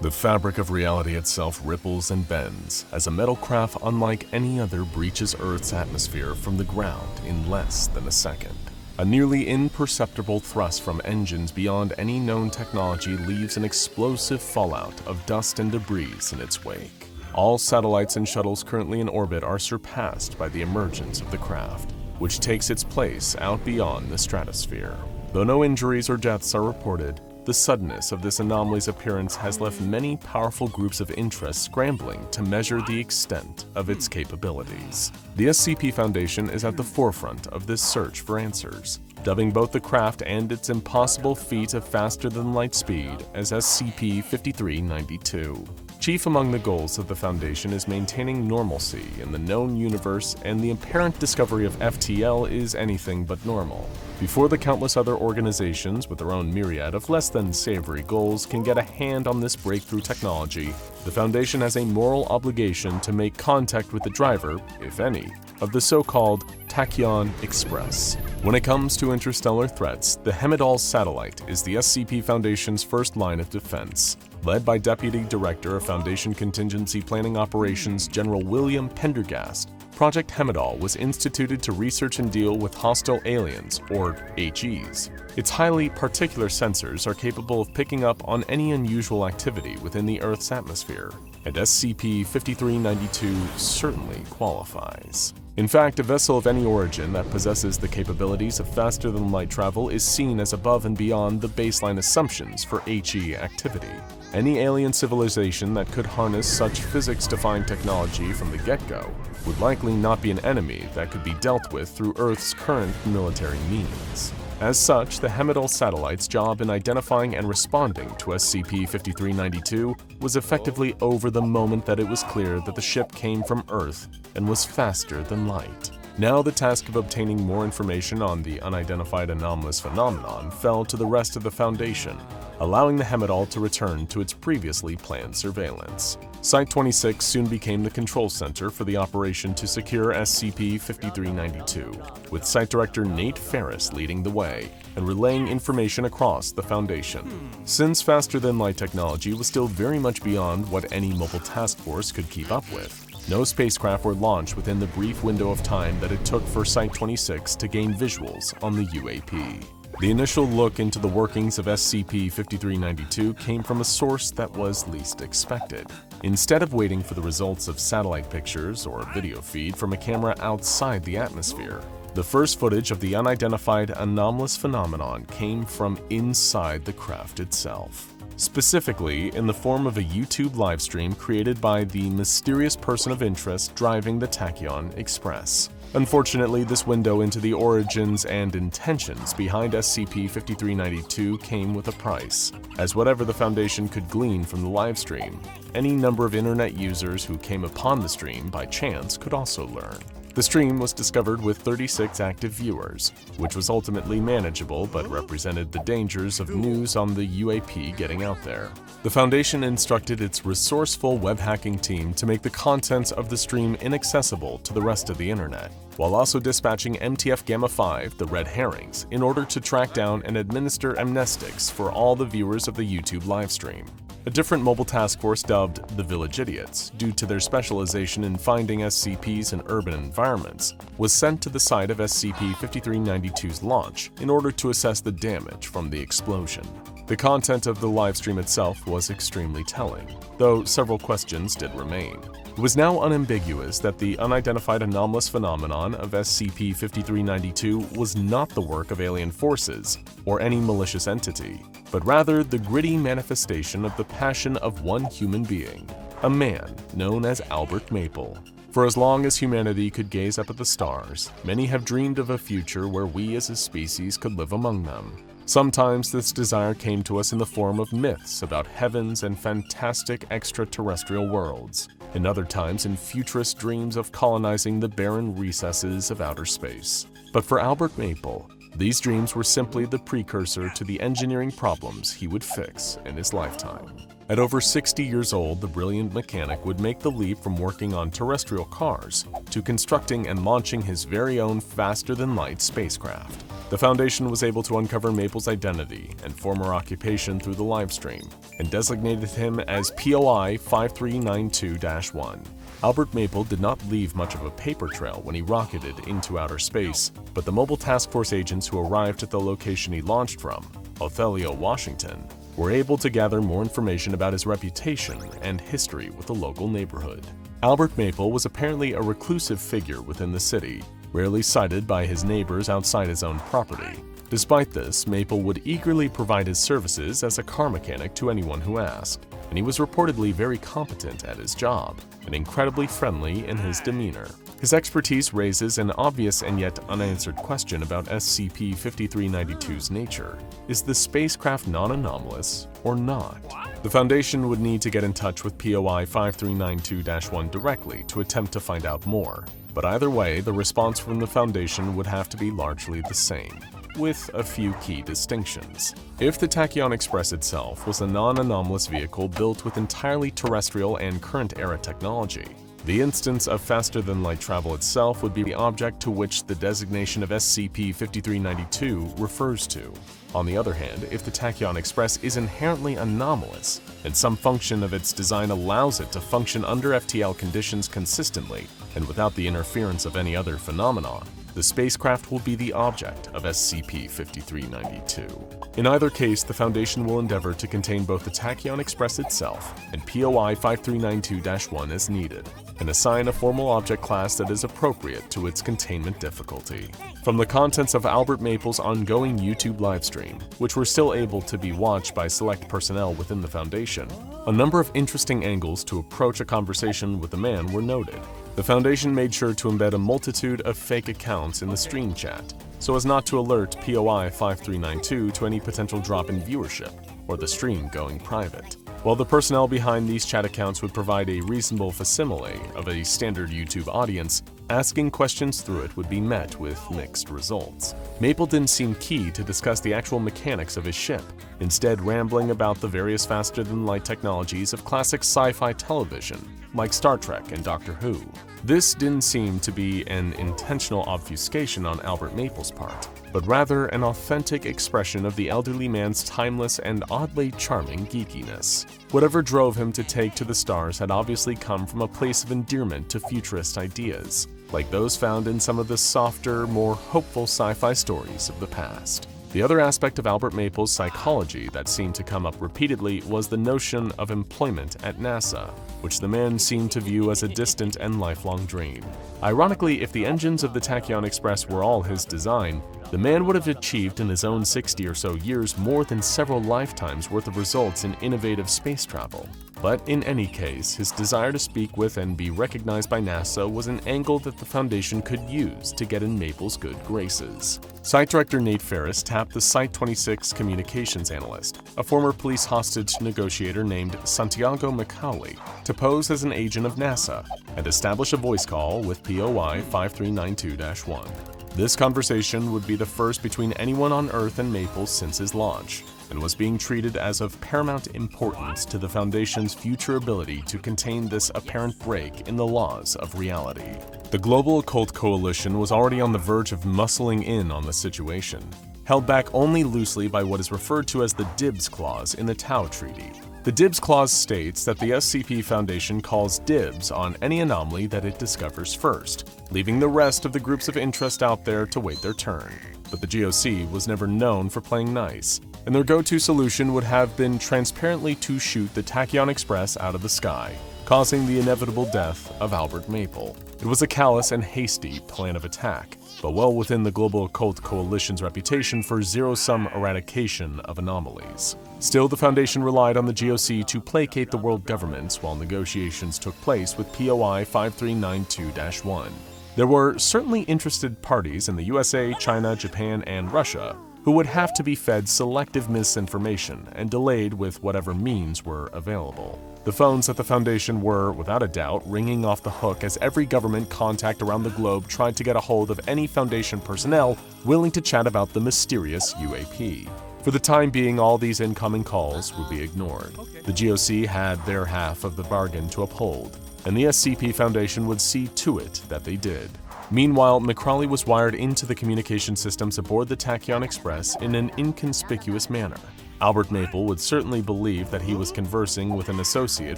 The fabric of reality itself ripples and bends as a metal craft unlike any other breaches Earth's atmosphere from the ground in less than a second. A nearly imperceptible thrust from engines beyond any known technology leaves an explosive fallout of dust and debris in its wake. All satellites and shuttles currently in orbit are surpassed by the emergence of the craft, which takes its place out beyond the stratosphere. Though no injuries or deaths are reported, the suddenness of this anomaly's appearance has left many powerful groups of interest scrambling to measure the extent of its capabilities. The SCP Foundation is at the forefront of this search for answers, dubbing both the craft and its impossible feat of faster-than-light speed as SCP-5392. Chief among the goals of the Foundation is maintaining normalcy in the known universe, and the apparent discovery of FTL is anything but normal. Before the countless other organizations with their own myriad of less than savory goals can get a hand on this breakthrough technology, the Foundation has a moral obligation to make contact with the driver, if any, of the so-called Tachyon Express. When it comes to interstellar threats, the Hemidal satellite is the SCP Foundation's first line of defense. Led by Deputy Director of Foundation Contingency Planning Operations General William Pendergast, Project Hemidal was instituted to research and deal with hostile aliens, or HEs. Its highly particular sensors are capable of picking up on any unusual activity within the Earth's atmosphere, and SCP-5392 certainly qualifies. In fact, a vessel of any origin that possesses the capabilities of faster-than-light travel is seen as above and beyond the baseline assumptions for HE activity. Any alien civilization that could harness such physics-defying technology from the get-go would likely not be an enemy that could be dealt with through Earth's current military means. As such, the Hemidal satellite's job in identifying and responding to SCP-5392 was effectively over the moment that it was clear that the ship came from Earth and was faster than light. Now the task of obtaining more information on the unidentified anomalous phenomenon fell to the rest of the Foundation, allowing the Hemidal to return to its previously planned surveillance. Site-26 soon became the control center for the operation to secure SCP-5392, with Site Director Nate Ferris leading the way and relaying information across the Foundation. Since faster-than-light technology was still very much beyond what any mobile task force could keep up with, no spacecraft were launched within the brief window of time that it took for Site-26 to gain visuals on the UAP. The initial look into the workings of SCP-5392 came from a source that was least expected. Instead of waiting for the results of satellite pictures or a video feed from a camera outside the atmosphere, the first footage of the unidentified anomalous phenomenon came from inside the craft itself. Specifically in the form of a YouTube livestream created by the mysterious person of interest driving the Tachyon Express. Unfortunately, this window into the origins and intentions behind SCP-5392 came with a price, as whatever the Foundation could glean from the livestream, any number of internet users who came upon the stream by chance could also learn. The stream was discovered with 36 active viewers, which was ultimately manageable but represented the dangers of news on the UAP getting out there. The Foundation instructed its resourceful web hacking team to make the contents of the stream inaccessible to the rest of the internet, while also dispatching MTF Gamma 5, the Red Herrings, in order to track down and administer amnestics for all the viewers of the YouTube livestream. A different mobile task force dubbed the Village Idiots, due to their specialization in finding SCPs in urban environments, was sent to the site of SCP-5392's launch in order to assess the damage from the explosion. The content of the livestream itself was extremely telling, though several questions did remain. It was now unambiguous that the unidentified anomalous phenomenon of SCP-5392 was not the work of alien forces or any malicious entity, but rather the gritty manifestation of the passion of one human being, a man known as Albert Maple. For as long as humanity could gaze up at the stars, many have dreamed of a future where we as a species could live among them. Sometimes this desire came to us in the form of myths about heavens and fantastic extraterrestrial worlds, and other times in futurist dreams of colonizing the barren recesses of outer space. But for Albert Maple, These dreams were simply the precursor to the engineering problems he would fix in his lifetime. At over 60 years old, the brilliant mechanic would make the leap from working on terrestrial cars to constructing and launching his very own faster-than-light spacecraft. The Foundation was able to uncover Maple's identity and former occupation through the livestream, and designated him as POI 5392-1. Albert Maple did not leave much of a paper trail when he rocketed into outer space, but the Mobile Task Force agents who arrived at the location he launched from, Othello, Washington, were able to gather more information about his reputation and history with the local neighborhood. Albert Maple was apparently a reclusive figure within the city, rarely sighted by his neighbors outside his own property. Despite this, Maple would eagerly provide his services as a car mechanic to anyone who asked, and he was reportedly very competent at his job and incredibly friendly in his demeanor. His expertise raises an obvious and yet unanswered question about SCP-5392's nature. Is the spacecraft non-anomalous or not? The Foundation would need to get in touch with POI 5392-1 directly to attempt to find out more, but either way, the response from the Foundation would have to be largely the same, with a few key distinctions. If the Tachyon Express itself was a non-anomalous vehicle built with entirely terrestrial and current-era technology, the instance of faster-than-light travel itself would be the object to which the designation of SCP-5392 refers to. On the other hand, if the Tachyon Express is inherently anomalous, and some function of its design allows it to function under FTL conditions consistently and without the interference of any other phenomenon, the spacecraft will be the object of SCP-5392. In either case, the Foundation will endeavor to contain both the Tachyon Express itself and POI 5392-1 as needed, and assign a formal object class that is appropriate to its containment difficulty. From the contents of Albert Maple's ongoing YouTube livestream, which were still able to be watched by select personnel within the Foundation, a number of interesting angles to approach a conversation with the man were noted. The Foundation made sure to embed a multitude of fake accounts in the stream chat, so as not to alert POI 5392 to any potential drop in viewership or the stream going private. While the personnel behind these chat accounts would provide a reasonable facsimile of a standard YouTube audience, asking questions through it would be met with mixed results. Maple didn't seem key to discuss the actual mechanics of his ship, instead rambling about the various faster-than-light technologies of classic sci-fi television, like Star Trek and Doctor Who. This didn't seem to be an intentional obfuscation on Albert Maple's part, but rather an authentic expression of the elderly man's timeless and oddly charming geekiness. Whatever drove him to take to the stars had obviously come from a place of endearment to futurist ideas, like those found in some of the softer, more hopeful sci-fi stories of the past. The other aspect of Albert Maple's psychology that seemed to come up repeatedly was the notion of employment at NASA, which the man seemed to view as a distant and lifelong dream. Ironically, if the engines of the Tachyon Express were all his design, the man would have achieved in his own 60 or so years more than several lifetimes worth of results in innovative space travel. But in any case, his desire to speak with and be recognized by NASA was an angle that the Foundation could use to get in Maple's good graces. Site Director Nate Ferris tapped the Site-26 communications analyst, a former police hostage negotiator named Santiago Macaulay, to pose as an agent of NASA and establish a voice call with POI 5392-1. This conversation would be the first between anyone on Earth and Maple since his launch, and was being treated as of paramount importance to the Foundation's future ability to contain this apparent break in the laws of reality. The Global Occult Coalition was already on the verge of muscling in on the situation, held back only loosely by what is referred to as the Dibs Clause in the Tau Treaty. The Dibs Clause states that the SCP Foundation calls dibs on any anomaly that it discovers first, leaving the rest of the groups of interest out there to wait their turn. But the GOC was never known for playing nice, and their go-to solution would have been transparently to shoot the Tachyon Express out of the sky, causing the inevitable death of Albert Maple. It was a callous and hasty plan of attack, but well within the Global Occult Coalition's reputation for zero-sum eradication of anomalies. Still, the Foundation relied on the GOC to placate the world governments while negotiations took place with POI 5392-1. There were certainly interested parties in the USA, China, Japan, and Russia, who would have to be fed selective misinformation and delayed with whatever means were available. The phones at the Foundation were, without a doubt, ringing off the hook as every government contact around the globe tried to get a hold of any Foundation personnel willing to chat about the mysterious UAP. For the time being, all these incoming calls would be ignored. The GOC had their half of the bargain to uphold, and the SCP Foundation would see to it that they did. Meanwhile, McCrawley was wired into the communication systems aboard the Tachyon Express in an inconspicuous manner. Albert Maple would certainly believe that he was conversing with an associate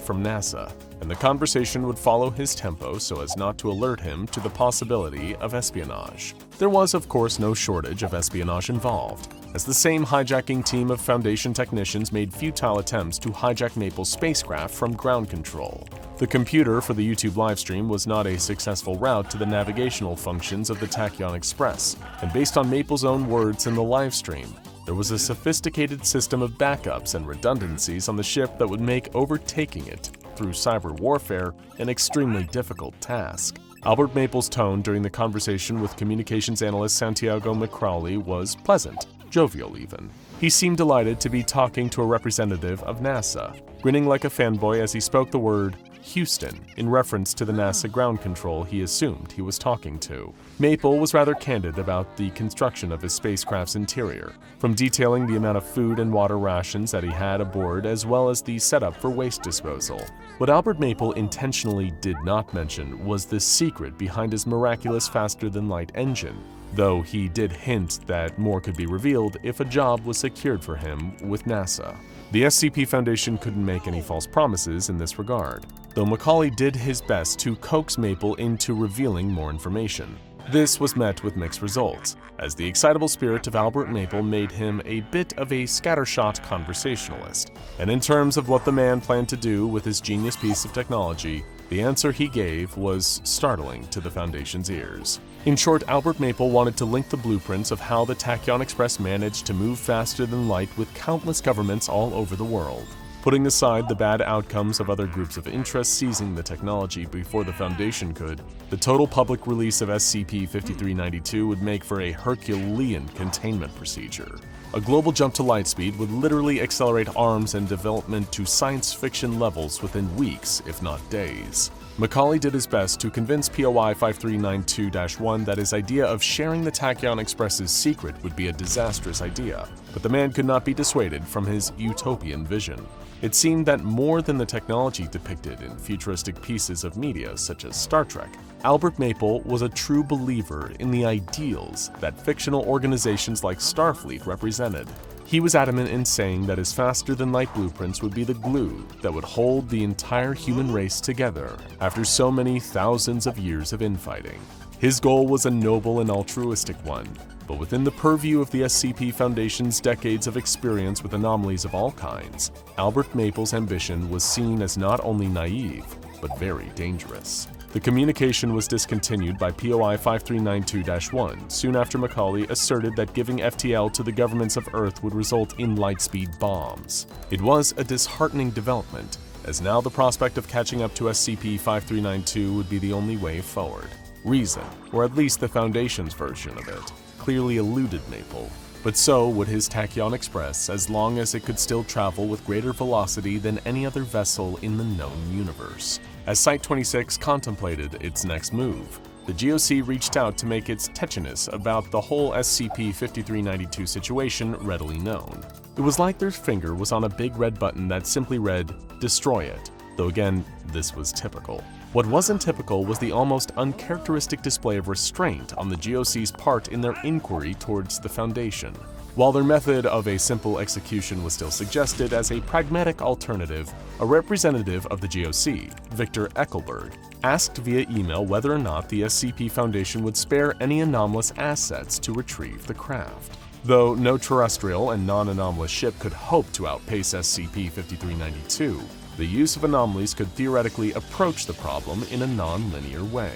from NASA, and the conversation would follow his tempo so as not to alert him to the possibility of espionage. There was, of course, no shortage of espionage involved, as the same hijacking team of Foundation technicians made futile attempts to hijack Maple's spacecraft from ground control. The computer for the YouTube livestream was not a successful route to the navigational functions of the Tachyon Express, and based on Maple's own words in the livestream, there was a sophisticated system of backups and redundancies on the ship that would make overtaking it through cyber warfare an extremely difficult task. Albert Maple's tone during the conversation with communications analyst Santiago McCrawley was pleasant, jovial even. He seemed delighted to be talking to a representative of NASA, grinning like a fanboy as he spoke the word Houston in reference to the NASA ground control he assumed he was talking to. Maple was rather candid about the construction of his spacecraft's interior, from detailing the amount of food and water rations that he had aboard as well as the setup for waste disposal. What Albert Maple intentionally did not mention was the secret behind his miraculous faster-than-light engine, though he did hint that more could be revealed if a job was secured for him with NASA. The SCP Foundation couldn't make any false promises in this regard, though Macaulay did his best to coax Maple into revealing more information. This was met with mixed results, as the excitable spirit of Albert Maple made him a bit of a scattershot conversationalist, and in terms of what the man planned to do with his genius piece of technology, the answer he gave was startling to the Foundation's ears. In short, Albert Maple wanted to link the blueprints of how the Tachyon Express managed to move faster than light with countless governments all over the world. Putting aside the bad outcomes of other groups of interest seizing the technology before the Foundation could, the total public release of SCP-5392 would make for a Herculean containment procedure. A global jump to light speed would literally accelerate arms and development to science fiction levels within weeks, if not days. Macaulay did his best to convince POI 5392-1 that his idea of sharing the Tachyon Express's secret would be a disastrous idea, but the man could not be dissuaded from his utopian vision. It seemed that more than the technology depicted in futuristic pieces of media such as Star Trek, Albert Maple was a true believer in the ideals that fictional organizations like Starfleet represented. He was adamant in saying that his faster-than-light blueprints would be the glue that would hold the entire human race together after so many thousands of years of infighting. His goal was a noble and altruistic one, but within the purview of the SCP Foundation's decades of experience with anomalies of all kinds, Albert Maple's ambition was seen as not only naive, but very dangerous. The communication was discontinued by POI 5392-1 soon after Macaulay asserted that giving FTL to the governments of Earth would result in lightspeed bombs. It was a disheartening development, as now the prospect of catching up to SCP-5392 would be the only way forward. Reason, or at least the Foundation's version of it, clearly eluded Maple, but so would his Tachyon Express as long as it could still travel with greater velocity than any other vessel in the known universe. As Site-26 contemplated its next move, the GOC reached out to make its tetchiness about the whole SCP-5392 situation readily known. It was like their finger was on a big red button that simply read, "Destroy it," though again, this was typical. What wasn't typical was the almost uncharacteristic display of restraint on the GOC's part in their inquiry towards the Foundation. While their method of a simple execution was still suggested as a pragmatic alternative, a representative of the GOC, Victor Eckelberg, asked via email whether or not the SCP Foundation would spare any anomalous assets to retrieve the craft. Though no terrestrial and non-anomalous ship could hope to outpace SCP-5392, the use of anomalies could theoretically approach the problem in a non-linear way.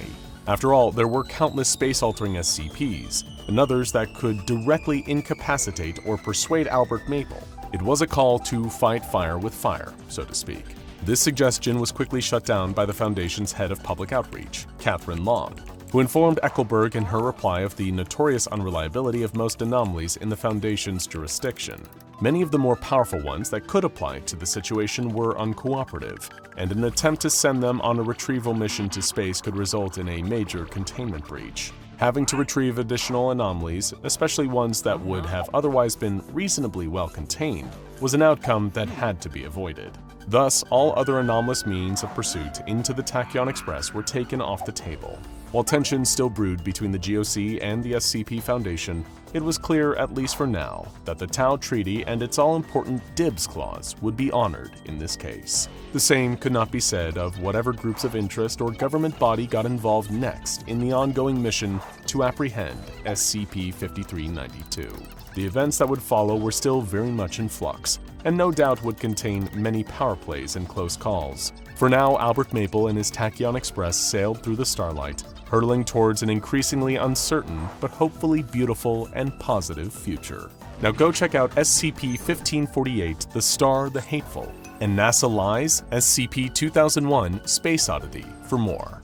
After all, there were countless space-altering SCPs, and others that could directly incapacitate or persuade Albert Maple. It was a call to fight fire with fire, so to speak. This suggestion was quickly shut down by the Foundation's head of public outreach, Catherine Long, who informed Eckelberg in her reply of the notorious unreliability of most anomalies in the Foundation's jurisdiction. Many of the more powerful ones that could apply to the situation were uncooperative, and an attempt to send them on a retrieval mission to space could result in a major containment breach. Having to retrieve additional anomalies, especially ones that would have otherwise been reasonably well contained, was an outcome that had to be avoided. Thus, all other anomalous means of pursuit into the Tachyon Express were taken off the table. While tensions still brewed between the GOC and the SCP Foundation, it was clear, at least for now, that the Tau Treaty and its all-important Dibs Clause would be honored in this case. The same could not be said of whatever groups of interest or government body got involved next in the ongoing mission to apprehend SCP-5392. The events that would follow were still very much in flux, and no doubt would contain many power plays and close calls. For now, Albert Maple and his Tachyon Express sailed through the starlight, hurtling towards an increasingly uncertain but hopefully beautiful and positive future. Now go check out SCP-1548, The Star, the Hateful, and NASA Lies SCP-2001 Space Oddity for more.